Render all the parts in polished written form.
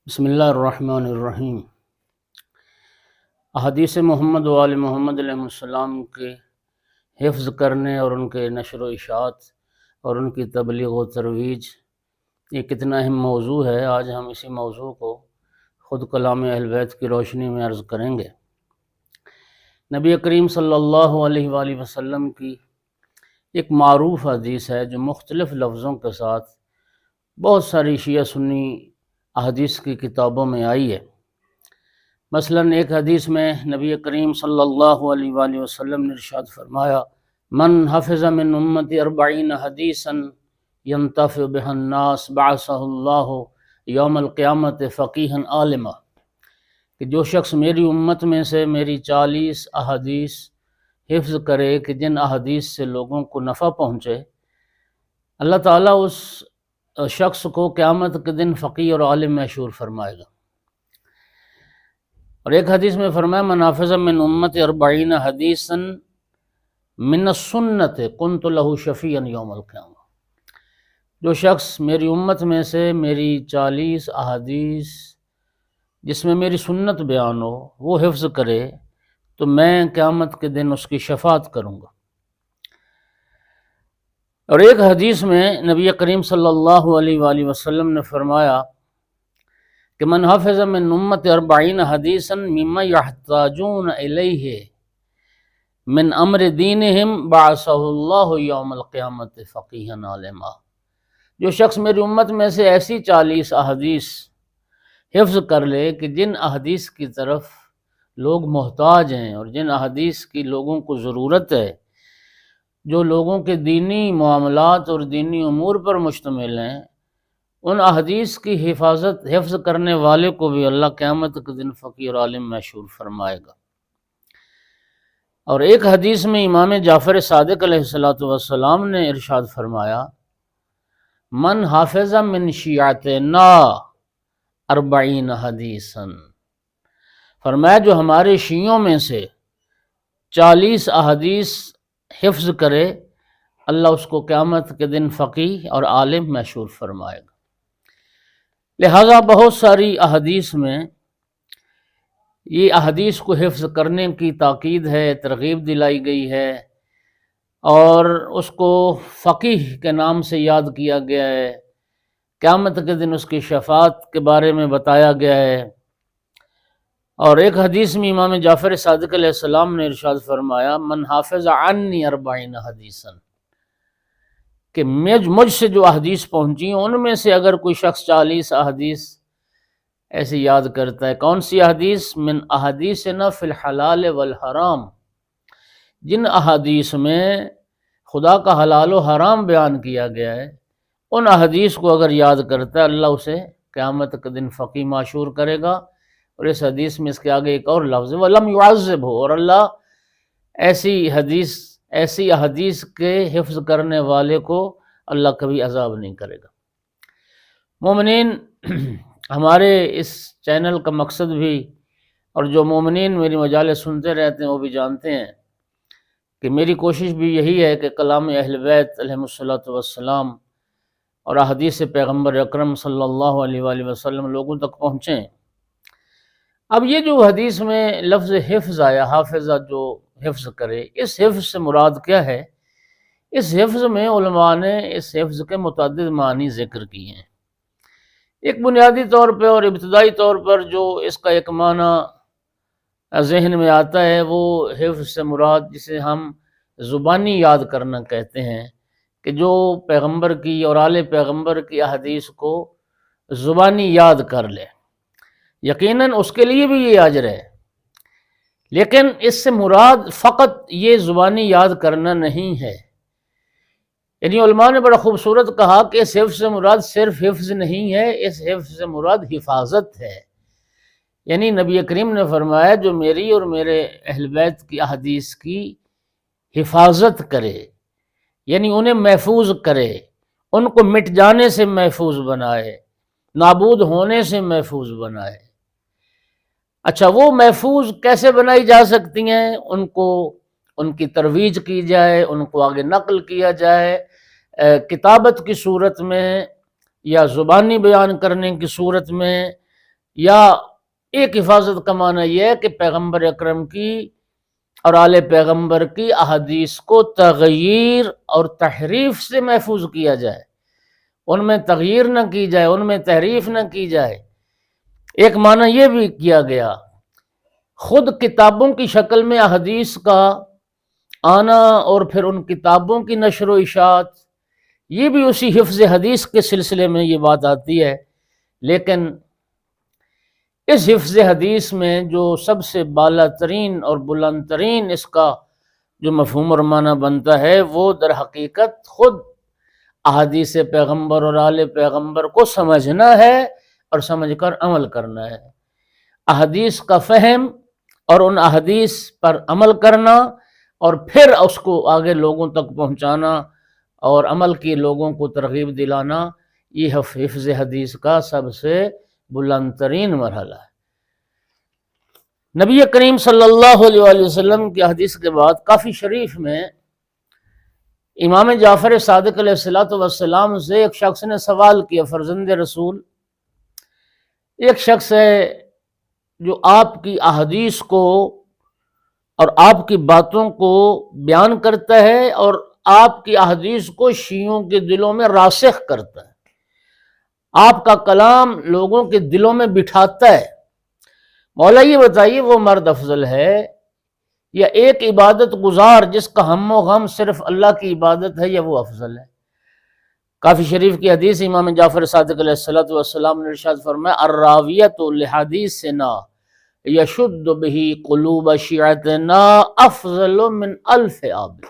بسم اللہ الرحمن الرحیم۔ احادیث محمد و آل محمد علیہ السلام کے حفظ کرنے اور ان کے نشر و اشاعت اور ان کی تبلیغ و ترویج یہ کتنا اہم موضوع ہے۔ آج ہم اسی موضوع کو خود کلام اہل بیت کی روشنی میں عرض کریں گے۔ نبی کریم صلی اللہ علیہ وآلہ وسلم کی ایک معروف حدیث ہے جو مختلف لفظوں کے ساتھ بہت ساری شیعہ سنی احادیث کی کتابوں میں آئی ہے۔ مثلاً ایک حدیث میں نبی کریم صلی اللہ علیہ وآلہ وسلم نے ارشاد فرمایا، من حفظ من امتی 40 حدیثا ینتفع بها الناس بعثہ اللہ یوم القیامت فقیہا عالما، کہ جو شخص میری امت میں سے میری 40 احادیث حفظ کرے کہ جن احادیث سے لوگوں کو نفع پہنچے، اللہ تعالیٰ اس شخص کو قیامت کے دن فقیہ اور عالم مشہور فرمائے گا۔ اور ایک حدیث میں فرمایا، من حفظ من امت 40 حدیثا من السنت کنت لہ شفیعا یوم القیامہ، جو شخص میری امت میں سے میری 40 احادیث جس میں میری سنت بیان ہو وہ حفظ کرے تو میں قیامت کے دن اس کی شفاعت کروں گا۔ اور ایک حدیث میں نبی کریم صلی اللہ علیہ وآلہ وسلم نے فرمایا کہ من حفظ من امت 40 حدیثا مما یحتاجون الیہ من امر دینہم بعثہ اللہ یوم القیامت فقیہا عالما، جو شخص میری امت میں سے ایسی 40 احادیث حفظ کر لے کہ جن احادیث کی طرف لوگ محتاج ہیں اور جن احادیث کی لوگوں کو ضرورت ہے، جو لوگوں کے دینی معاملات اور دینی امور پر مشتمل ہیں، ان احادیث کی حفظ کرنے والے کو بھی اللہ قیامت کے دن فقیر اور عالم مشہور فرمائے گا۔ اور ایک حدیث میں امام جعفر صادق علیہ السلام نے ارشاد فرمایا، من حافظ من شیعتنا 40 حدیثا، فرمایا جو ہمارے شیعوں میں سے 40 احادیث حفظ کرے، اللہ اس کو قیامت کے دن فقیہ اور عالم مشہور فرمائے گا۔ لہٰذا بہت ساری احادیث میں یہ احادیث کو حفظ کرنے کی تاکید ہے، ترغیب دلائی گئی ہے، اور اس کو فقیہ کے نام سے یاد کیا گیا ہے، قیامت کے دن اس کی شفاعت کے بارے میں بتایا گیا ہے۔ اور ایک حدیث میں امام جعفر صادق علیہ السلام نے ارشاد فرمایا، من حافظ عنی 40 حدیثا، کہ مجھ سے جو احادیث پہنچی ہیں ان میں سے اگر کوئی شخص 40 احادیث ایسی یاد کرتا ہے۔ کون سی احادیث؟ من احادیثنا فی الحلال والحرام، جن احادیث میں خدا کا حلال و حرام بیان کیا گیا ہے، ان احادیث کو اگر یاد کرتا ہے، اللہ اسے قیامت کے دن فقیہ مشہور کرے گا۔ اور اس حدیث میں اس کے آگے ایک اور لفظ ہے، وَلَمْ يُعَذِّبْهُ، اور اللہ ایسی احادیث کے حفظ کرنے والے کو اللہ کبھی عذاب نہیں کرے گا۔ مومنین، ہمارے اس چینل کا مقصد بھی، اور جو مومنین میری مجالس سنتے رہتے ہیں وہ بھی جانتے ہیں کہ میری کوشش بھی یہی ہے کہ کلام اہل بیت علیہم الصلاۃ والسلام اور احادیث پیغمبر اکرم صلی اللہ علیہ وآلہ وسلم لوگوں تک پہنچیں۔ اب یہ جو حدیث میں لفظ حفظ آیا، حافظہ جو حفظ کرے، اس حفظ سے مراد کیا ہے؟ اس حفظ میں علماء نے اس حفظ کے متعدد معنی ذکر کیے ہیں۔ ایک بنیادی طور پہ اور ابتدائی طور پر جو اس کا ایک معنی ذہن میں آتا ہے، وہ حفظ سے مراد جسے ہم زبانی یاد کرنا کہتے ہیں، کہ جو پیغمبر کی اور آل پیغمبر کی احادیث کو زبانی یاد کر لے، یقیناً اس کے لیے بھی یہ اجر ہے، لیکن اس سے مراد فقط یہ زبانی یاد کرنا نہیں ہے۔ یعنی علماء نے بڑا خوبصورت کہا کہ اس حفظ سے مراد صرف حفظ نہیں ہے، اس حفظ سے مراد حفاظت ہے۔ یعنی نبی کریم نے فرمایا جو میری اور میرے اہل بیت کی احادیث کی حفاظت کرے، یعنی انہیں محفوظ کرے، ان کو مٹ جانے سے محفوظ بنائے، نابود ہونے سے محفوظ بنائے۔ اچھا، وہ محفوظ کیسے بنائی جا سکتی ہیں؟ ان کی ترویج کی جائے، ان کو آگے نقل کیا جائے، کتابت کی صورت میں یا زبانی بیان کرنے کی صورت میں، یا ایک حفاظت کا معنی یہ ہے کہ پیغمبر اکرم کی اور آل پیغمبر کی احادیث کو تغیر اور تحریف سے محفوظ کیا جائے، ان میں تغیر نہ کی جائے، ان میں تحریف نہ کی جائے۔ ایک معنی یہ بھی کیا گیا، خود کتابوں کی شکل میں احادیث کا آنا اور پھر ان کتابوں کی نشر و اشاعت، یہ بھی اسی حفظ حدیث کے سلسلے میں یہ بات آتی ہے، لیکن اس حفظ حدیث میں جو سب سے بالا ترین اور بلند ترین اس کا جو مفہوم اور معنی بنتا ہے، وہ در حقیقت خود احادیث پیغمبر اور آل پیغمبر کو سمجھنا ہے اور سمجھ کر عمل کرنا ہے۔ احادیث کا فہم اور ان احادیث پر عمل کرنا اور پھر اس کو آگے لوگوں تک پہنچانا اور عمل کی لوگوں کو ترغیب دلانا، یہ حفظ حدیث کا سب سے بلند ترین مرحلہ ہے۔ نبی کریم صلی اللہ علیہ وآلہ وسلم کی حدیث کے بعد کافی شریف میں امام جعفر صادق علیہ السلام سے ایک شخص نے سوال کیا، فرزند رسول، ایک شخص ہے جو آپ کی احادیث کو اور آپ کی باتوں کو بیان کرتا ہے اور آپ کی احادیث کو شیعوں کے دلوں میں راسخ کرتا ہے، آپ کا کلام لوگوں کے دلوں میں بٹھاتا ہے۔ مولا یہ بتائیے وہ مرد افضل ہے یا ایک عبادت گزار جس کا ہم و غم صرف اللہ کی عبادت ہے، یا وہ افضل ہے؟ کافی شریف کی حدیث امام جعفر صادق علیہ السلام نے ارشاد فرمایا، الراویۃ لحدیثنا یشد بہ قلوب شیعتنا افضل من الف عابد۔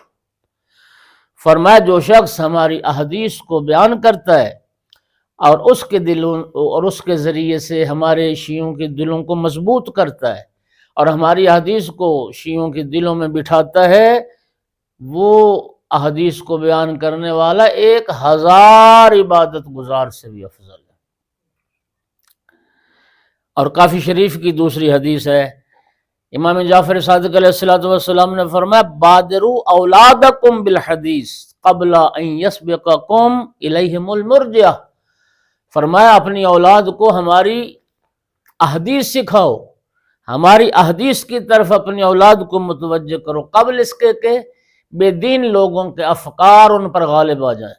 فرمایا جو شخص ہماری احادیث کو بیان کرتا ہے اور اس کے دلوں اور اس کے ذریعے سے ہمارے شیعوں کے دلوں کو مضبوط کرتا ہے اور ہماری احادیث کو شیعوں کے دلوں میں بٹھاتا ہے، وہ احادیث کو بیان کرنے والا 1000 عبادت گزار سے بھی افضل ہے۔ اور کافی شریف کی دوسری حدیث ہے، امام جعفر صادق علیہ السلام نے فرمایا، بادروا اولادکم بالحدیث قبل ان یسبقکم الیہم المرجع۔ فرمایا اپنی اولاد کو ہماری احادیث سکھاؤ، ہماری احادیث کی طرف اپنی اولاد کو متوجہ کرو قبل اس کے کہ بے دین لوگوں کے افکار ان پر غالب آ جائیں۔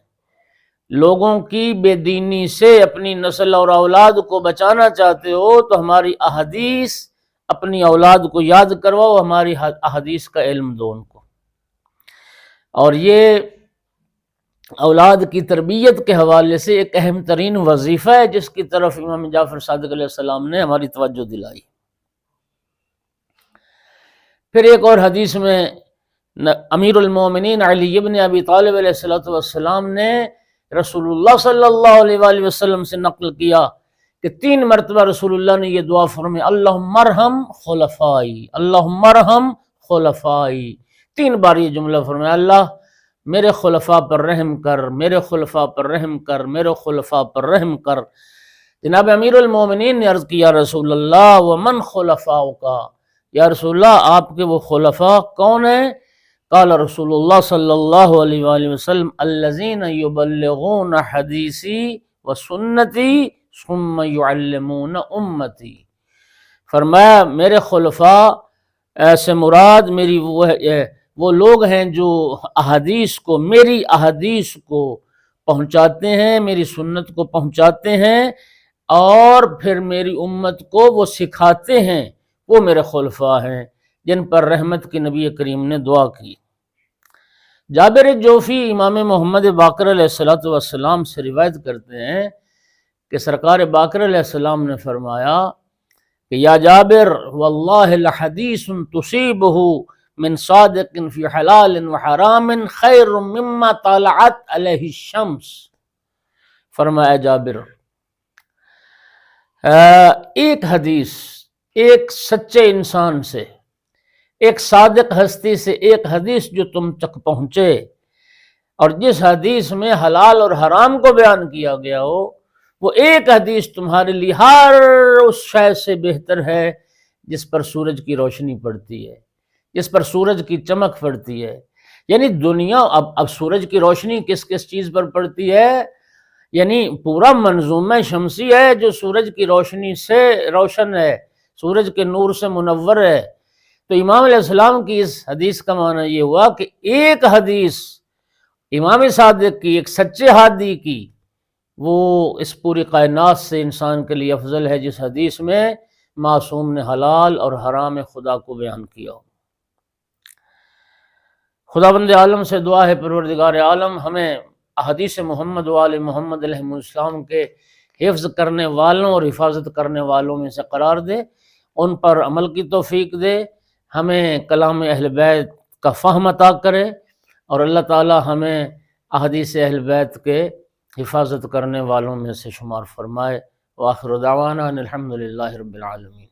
لوگوں کی بے دینی سے اپنی نسل اور اولاد کو بچانا چاہتے ہو تو ہماری احادیث اپنی اولاد کو یاد کرواؤ، ہماری احادیث کا علم دو ان کو۔ اور یہ اولاد کی تربیت کے حوالے سے ایک اہم ترین وظیفہ ہے جس کی طرف امام جعفر صادق علیہ السلام نے ہماری توجہ دلائی۔ پھر ایک اور حدیث میں امیر المومنین علی ابن ابی طالب علیہ السلام نے رسول اللہ صلی اللہ علیہ وآلہ وسلم سے نقل کیا کہ 3 مرتبہ رسول اللہ نے یہ دعا فرمائی، اللہم ارحم خلفائی، اللہم ارحم خلفائی۔ 3 بار یہ جملہ فرمایا، اللہ میرے خلفاء پر رحم کر، میرے خلفاء پر رحم کر، میرے خلفاء پر رحم کر۔ جناب امیر المومنین نے عرض کیا رسول اللہ ومن خلفاؤک، یا رسول اللہ آپ کے وہ خلفاء کون ہیں؟ قال رسول اللہ صلی اللہ علیہ وآلہ وسلم الذین یبلغون حدیثی و سنتی ثم یعلمون امتی۔ فرمایا میرے خلفاء سے مراد میری وہ لوگ ہیں جو احادیث کو، میری احادیث کو پہنچاتے ہیں، میری سنت کو پہنچاتے ہیں اور پھر میری امت کو وہ سکھاتے ہیں، وہ میرے خلفاء ہیں جن پر رحمت کی نبی کریم نے دعا کی۔ جابر جوفی امام محمد باقر علیہ السلام سے روایت کرتے ہیں کہ سرکار باقر علیہ السلام نے فرمایا کہ یا جابر واللہ لحدیث تصیبہ من صادق فی حلال و حرام خیر مما طالعت علیہ الشمس۔ فرمایا جابر ایک حدیث ایک سچے انسان سے، ایک صادق ہستی سے، ایک حدیث جو تم تک پہنچے اور جس حدیث میں حلال اور حرام کو بیان کیا گیا ہو، وہ ایک حدیث تمہارے لیے ہر اس شے سے بہتر ہے جس پر سورج کی روشنی پڑتی ہے، جس پر سورج کی چمک پڑتی ہے۔ یعنی دنیا اب سورج کی روشنی کس کس چیز پر پڑتی ہے؟ یعنی پورا منظومہ شمسی ہے جو سورج کی روشنی سے روشن ہے، سورج کے نور سے منور ہے۔ تو امام علیہ السلام کی اس حدیث کا معنی یہ ہوا کہ ایک حدیث امام صادق کی، ایک سچے ہادی کی، وہ اس پوری کائنات سے انسان کے لیے افضل ہے، جس حدیث میں معصوم نے حلال اور حرام خدا کو بیان کیا ہو۔ خداوند عالم سے دعا ہے پروردگار عالم ہمیں احادیث محمد وآل محمد علیہ السلام کے حفظ کرنے والوں اور حفاظت کرنے والوں میں سے قرار دے، ان پر عمل کی توفیق دے، ہمیں کلام اہل بیت کا فہم عطا کرے، اور اللہ تعالی ہمیں احادیث اہل بیت کے حفاظت کرنے والوں میں سے شمار فرمائے۔ وآخر دعوانا ان الحمد للہ رب العالمین۔